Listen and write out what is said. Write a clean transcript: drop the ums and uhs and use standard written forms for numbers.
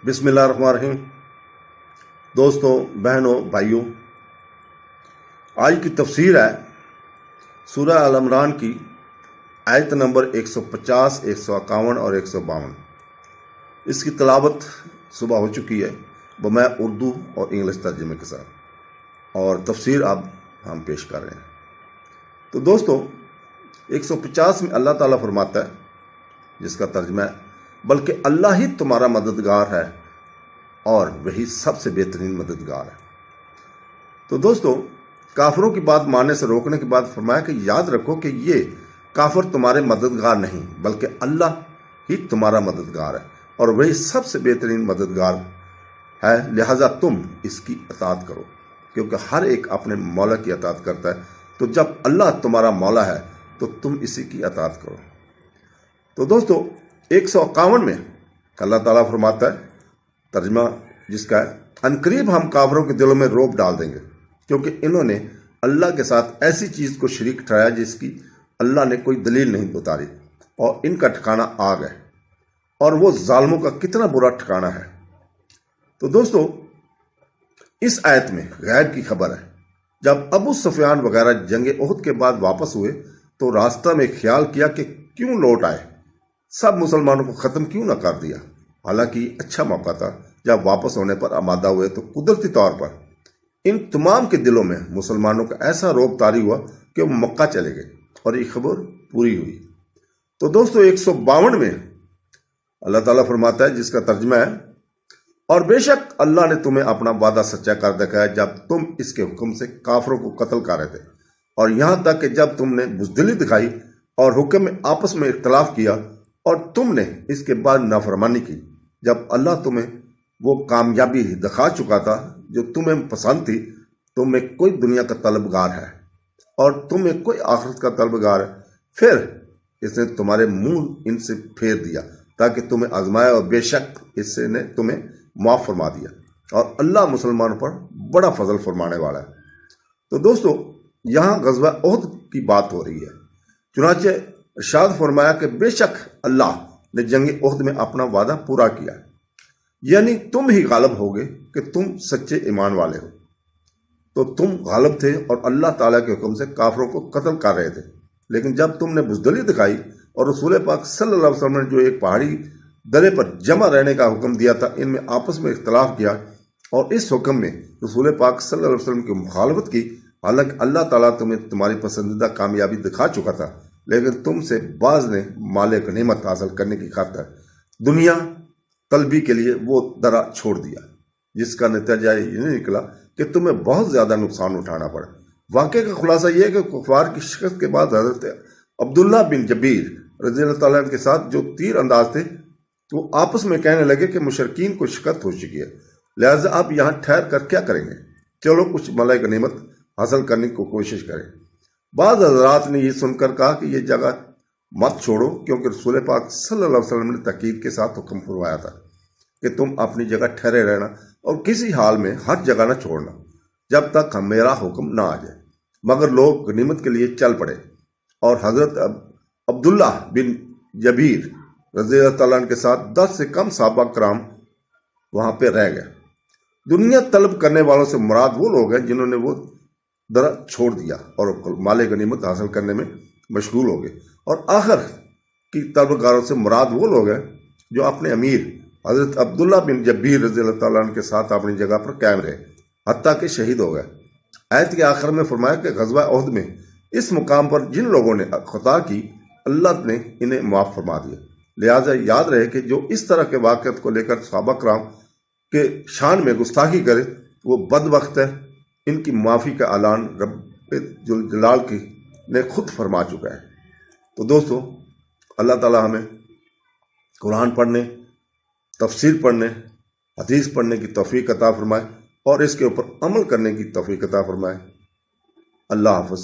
بسم اللہ الرحمن الرحیم۔ دوستوں، بہنوں، بھائیوں، آج کی تفسیر ہے سورہ آل عمران کی آیت نمبر 150، 151 اور 152۔ اس کی تلاوت صبح ہو چکی ہے بمع اردو اور انگلش ترجمے کے ساتھ، اور تفسیر اب ہم پیش کر رہے ہیں۔ تو دوستوں، 150 میں اللہ تعالیٰ فرماتا ہے، جس کا ترجمہ ہے بلکہ اللہ ہی تمہارا مددگار ہے اور وہی سب سے بہترین مددگار ہے۔ تو دوستوں، کافروں کی بات ماننے سے روکنے کے بعد فرمایا کہ یاد رکھو کہ یہ کافر تمہارے مددگار نہیں بلکہ اللہ ہی تمہارا مددگار ہے اور وہی سب سے بہترین مددگار ہے، لہذا تم اس کی اطاعت کرو، کیونکہ ہر ایک اپنے مولا کی اطاعت کرتا ہے۔ تو جب اللہ تمہارا مولا ہے تو تم اسی کی اطاعت کرو۔ تو دوستوں، 151 میں اللہ تعالیٰ فرماتا ہے، ترجمہ جس کا ہے، عنقریب ہم کافروں کے دلوں میں رعب ڈال دیں گے، کیونکہ انہوں نے اللہ کے ساتھ ایسی چیز کو شریک ٹھہرایا جس کی اللہ نے کوئی دلیل نہیں اتاری، اور ان کا ٹھکانہ آگ ہے، اور وہ ظالموں کا کتنا برا ٹھکانہ ہے۔ تو دوستو، اس آیت میں غیب کی خبر ہے۔ جب ابو سفیان وغیرہ جنگ احد کے بعد واپس ہوئے تو راستہ میں خیال کیا کہ کیوں لوٹ آئے، سب مسلمانوں کو ختم کیوں نہ کر دیا۔ حالانکہ یہ اچھا موقع تھا۔ جب واپس ہونے پر آمادہ ہوئے تو قدرتی طور پر ان تمام کے دلوں میں مسلمانوں کا ایسا رعب طاری ہوا کہ وہ مکہ چلے گئے، اور یہ خبر پوری ہوئی۔ تو دوستو، 152 میں اللہ تعالیٰ فرماتا ہے، جس کا ترجمہ ہے، اور بے شک اللہ نے تمہیں اپنا وعدہ سچا کر دکھایا جب تم اس کے حکم سے کافروں کو قتل کر رہے تھے، اور یہاں تک کہ جب تم نے بزدلی دکھائی اور حکم میں آپس میں اختلاف کیا اور تم نے اس کے بعد نافرمانی کی، جب اللہ تمہیں وہ کامیابی دکھا چکا تھا جو تمہیں پسند تھی۔ تم میں کوئی دنیا کا طلبگار ہے اور تم میں کوئی آخرت کا طلبگار ہے، پھر اس نے تمہارے منہ ان سے پھیر دیا تاکہ تمہیں آزمائے، اور بے شک اس نے تمہیں معاف فرما دیا، اور اللہ مسلمانوں پر بڑا فضل فرمانے والا ہے۔ تو دوستو، یہاں غزوہ احد کی بات ہو رہی ہے۔ چنانچہ ارشاد فرمایا کہ بے شک اللہ نے جنگ احد میں اپنا وعدہ پورا کیا، یعنی تم ہی غالب ہوگے کہ تم سچے ایمان والے ہو۔ تو تم غالب تھے اور اللہ تعالیٰ کے حکم سے کافروں کو قتل کر رہے تھے، لیکن جب تم نے بزدلی دکھائی اور رسول پاک صلی اللہ علیہ وسلم نے جو ایک پہاڑی درے پر جمع رہنے کا حکم دیا تھا، ان میں آپس میں اختلاف کیا اور اس حکم میں رسول پاک صلی اللہ علیہ وسلم کی مخالفت کی، حالانکہ اللہ تعالیٰ تمہیں تمہاری پسندیدہ کامیابی دکھا چکا تھا، لیکن تم سے بعض نے مال غنیمت حاصل کرنے کی خاطر دنیا طلبی کے لیے وہ درہ چھوڑ دیا، جس کا نتیجہ یہ نکلا کہ تمہیں بہت زیادہ نقصان اٹھانا پڑا۔ واقعے کا خلاصہ یہ ہے کہ کفار کی شکست کے بعد حضرت عبداللہ بن جبیر رضی اللہ تعالیٰ عنہ کے ساتھ جو تیر انداز تھے وہ آپس میں کہنے لگے کہ مشرکین کو شکست ہو چکی ہے، لہٰذا آپ یہاں ٹھہر کر کیا کریں گے، چلو کچھ مال غنیمت حاصل کرنے کی کوشش کریں۔ بعض حضرات نے یہ سن کر کہا کہ یہ جگہ مت چھوڑو، کیونکہ رسول پاک صلی اللہ علیہ وسلم نے تاکید کے ساتھ حکم فرمایا تھا کہ تم اپنی جگہ ٹھہرے رہنا اور کسی حال میں ہر جگہ نہ چھوڑنا جب تک میرا حکم نہ آ جائے۔ مگر لوگ غنیمت کے لیے چل پڑے، اور حضرت عبداللہ بن جبیر رضی اللہ تعالیٰ عنہ کے ساتھ 10 سے کم صحابہ کرام وہاں پہ رہ گئے۔ دنیا طلب کرنے والوں سے مراد وہ لوگ ہیں جنہوں نے وہ درہ چھوڑ دیا اور مال غنیمت حاصل کرنے میں مشغول ہو گئے، اور آخر کی طلبگاروں سے مراد وہ لوگ ہیں جو اپنے امیر حضرت عبداللہ بن جبیر رضی اللہ تعالیٰ عنہ کے ساتھ اپنی جگہ پر قائم رہے حتیٰ کہ شہید ہو گئے۔ آیت کے آخر میں فرمایا کہ غزوہ احد میں اس مقام پر جن لوگوں نے خطا کی، اللہ نے انہیں معاف فرما دیا۔ لہٰذا یاد رہے کہ جو اس طرح کے واقعات کو لے کر صحابہ کرام کے شان میں گستاخی کرے وہ بدبخت ہے۔ ان کی معافی کا اعلان رب جلال کی نے خود فرما چکا ہے۔ تو دوستو، اللہ تعالیٰ ہمیں قرآن پڑھنے، تفسیر پڑھنے، حدیث پڑھنے کی توفیق عطا فرمائے اور اس کے اوپر عمل کرنے کی توفیق عطا فرمائے۔ اللہ حافظ۔